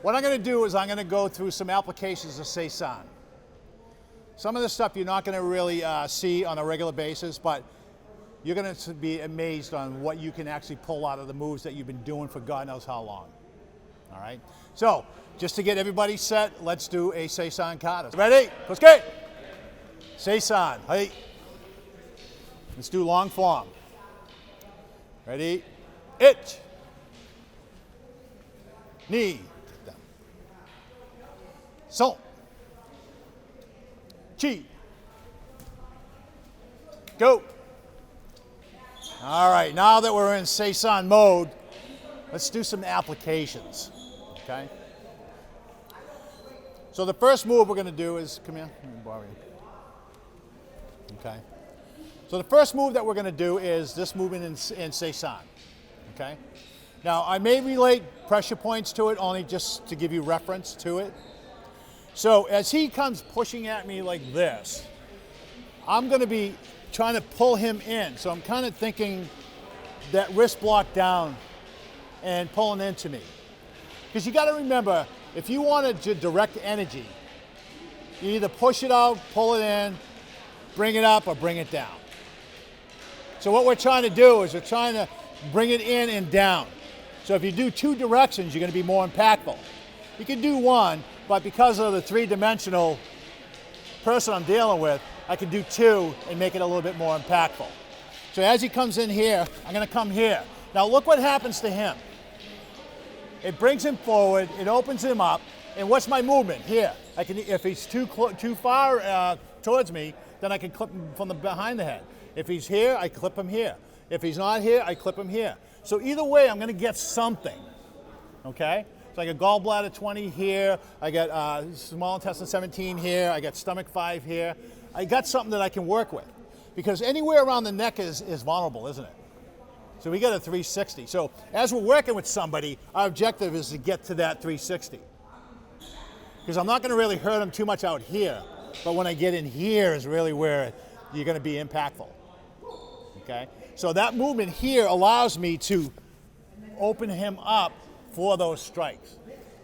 What I'm going to do is I'm going to go through some applications of Seisan. Some of this stuff you're not going to really see on a regular basis, but you're going to be amazed on what you can actually pull out of the moves that you've been doing for God knows how long. All right? So, just to get everybody set, let's do a Seisan kata. Ready? Let's go! Seisan. Hey. Let's do long form. Ready? Ich. Ni. Son. Chi. Go. All right, now that we're in Seisan mode, let's do some applications, okay? So the first move we're going to do is, come here, let me borrow you. Okay. So the first move that we're going to do is this movement in Seisan, okay? Now, I may relate pressure points to it only just to give you reference to it. So as he comes pushing at me like this, I'm going to be trying to pull him in. So I'm kind of thinking that wrist block down and pulling into me. Because you got to remember, if you want to direct energy, you either push it out, pull it in, bring it up, or bring it down. So what we're trying to do is we're trying to bring it in and down. So if you do two directions, you're going to be more impactful. You can do one, but because of the three-dimensional person I'm dealing with, I can do two and make it a little bit more impactful. So as he comes in here, I'm going to come here. Now look what happens to him. It brings him forward, it opens him up, and what's my movement? Here. I can, if he's too far towards me, then I can clip him from the behind the head. If he's here, I clip him here. If he's not here, I clip him here. So either way, I'm going to get something, okay? So I got gallbladder 20 here, I got small intestine 17 here, I got stomach 5 here. I got something that I can work with. Because anywhere around the neck is vulnerable, isn't it? So we got a 360. So as we're working with somebody, our objective is to get to that 360. Because I'm not going to really hurt them too much out here, but when I get in here is really where you're going to be impactful. Okay? So that movement here allows me to open him up for those strikes.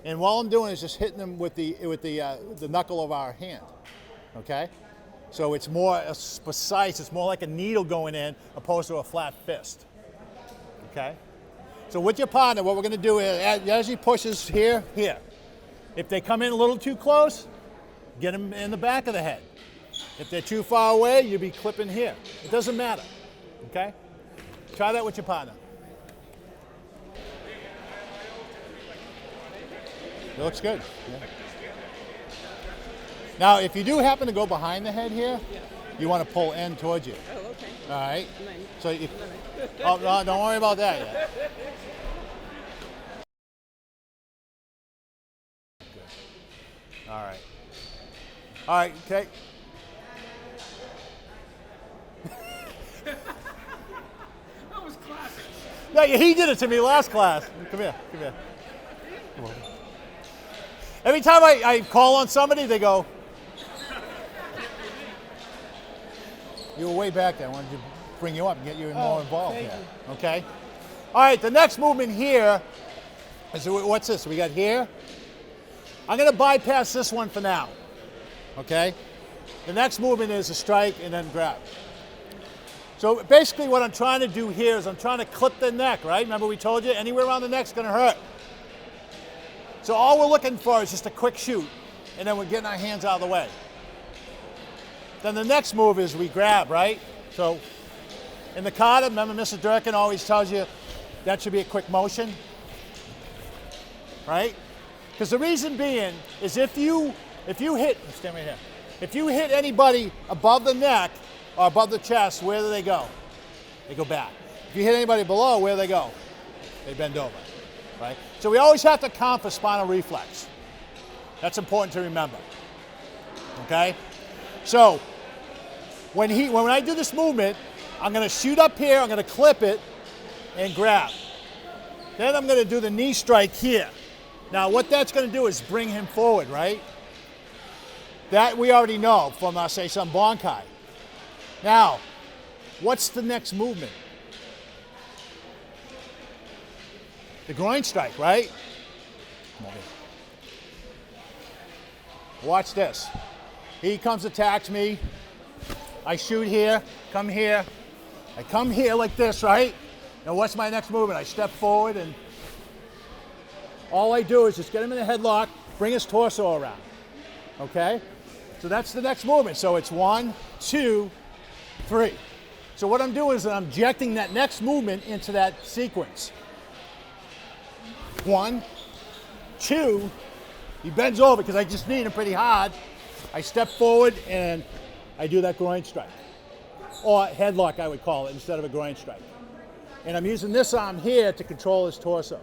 And all I'm doing is just hitting them with the knuckle of our hand. Okay? So it's more precise, it's more like a needle going in opposed to a flat fist. Okay? So with your partner, what we're going to do is, as he pushes here, here. If they come in a little too close, get them in the back of the head. If they're too far away, you'll be clipping here. It doesn't matter. Okay? Try that with your partner. It looks good. Yeah. Now, if you do happen to go behind the head here, you want to pull in towards you. Oh, okay. All right? So, oh, no, don't worry about that yet. Good. All right. All right, okay. That was classic. Yeah, he did it to me last class. Come here, come here. Come on. Every time I call on somebody, they go, you were way back there. I wanted to bring you up and get you more involved here. Okay? All right, the next movement here is, what's this? We got here. I'm going to bypass this one for now. Okay? The next movement is a strike and then grab. So basically what I'm trying to do here is I'm trying to clip the neck, right? Remember we told you anywhere around the neck's going to hurt. So all we're looking for is just a quick shoot, and then we're getting our hands out of the way. Then the next move is we grab, right? So in the kata, remember Mr. Durkin always tells you that should be a quick motion, right? Because the reason being is if you hit, stand right here, if you hit anybody above the neck or above the chest, where do they go? They go back. If you hit anybody below, where do they go? They bend over, right? So we always have to count for spinal reflex. That's important to remember, okay? So when I do this movement, I'm going to shoot up here, I'm going to clip it and grab. Then I'm going to do the knee strike here. Now what that's going to do is bring him forward, right? That we already know from our Seisan bunki. Now, what's the next movement? The groin strike, right? Come on here. Watch this. He comes, attacks me. I shoot here, come here. I come here like this, right? Now what's my next movement? I step forward and all I do is just get him in a headlock, bring his torso around, okay? So that's the next movement. So it's 1, 2, 3. So what I'm doing is I'm injecting that next movement into that sequence. 1, 2, he bends over because I just need him pretty hard. I step forward and I do that groin strike. Or headlock, I would call it, instead of a groin strike. And I'm using this arm here to control his torso.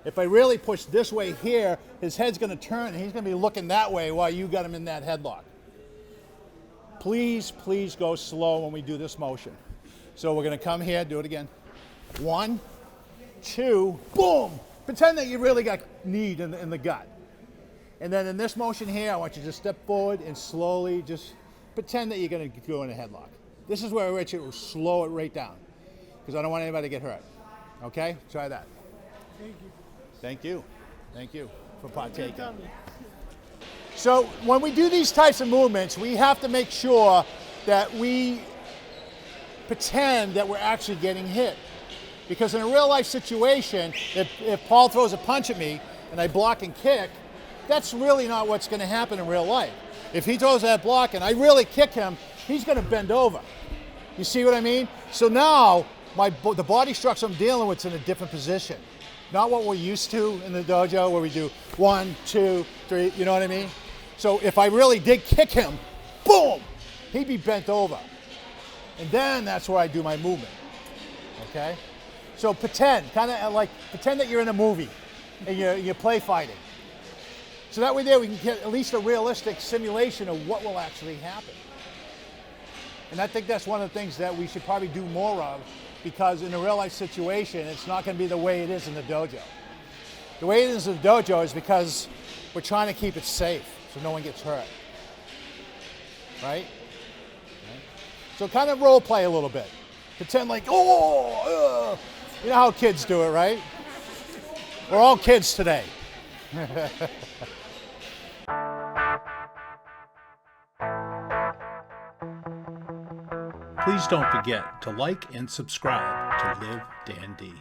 If I really push this way here, his head's going to turn and he's going to be looking that way while you got him in that headlock. Please, please go slow when we do this motion. So we're going to come here, do it again. 1, 2, boom! Pretend that you really got knee in the gut. And then in this motion here, I want you to step forward and slowly just pretend that you're going to go in a headlock. This is where Uechi will slow it right down because I don't want anybody to get hurt. Okay? Try that. Thank you. Thank you. Thank you for partaking. So when we do these types of movements, we have to make sure that we pretend that we're actually getting hit. Because in a real life situation, if Paul throws a punch at me and I block and kick, that's really not what's going to happen in real life. If he throws that block and I really kick him, he's going to bend over. You see what I mean? So now the body structure I'm dealing with is in a different position. Not what we're used to in the dojo where we do 1, 2, 3, you know what I mean? So if I really did kick him, boom, he'd be bent over. And then that's where I do my movement, okay? So pretend that you're in a movie and you're play fighting. So that way there we can get at least a realistic simulation of what will actually happen. And I think that's one of the things that we should probably do more of because in a real life situation, it's not going to be the way it is in the dojo. The way it is in the dojo is because we're trying to keep it safe so no one gets hurt, right? So kind of role play a little bit. Pretend like, oh, you know how kids do it, right? We're all kids today. Please don't forget to like and subscribe to LiveDanD.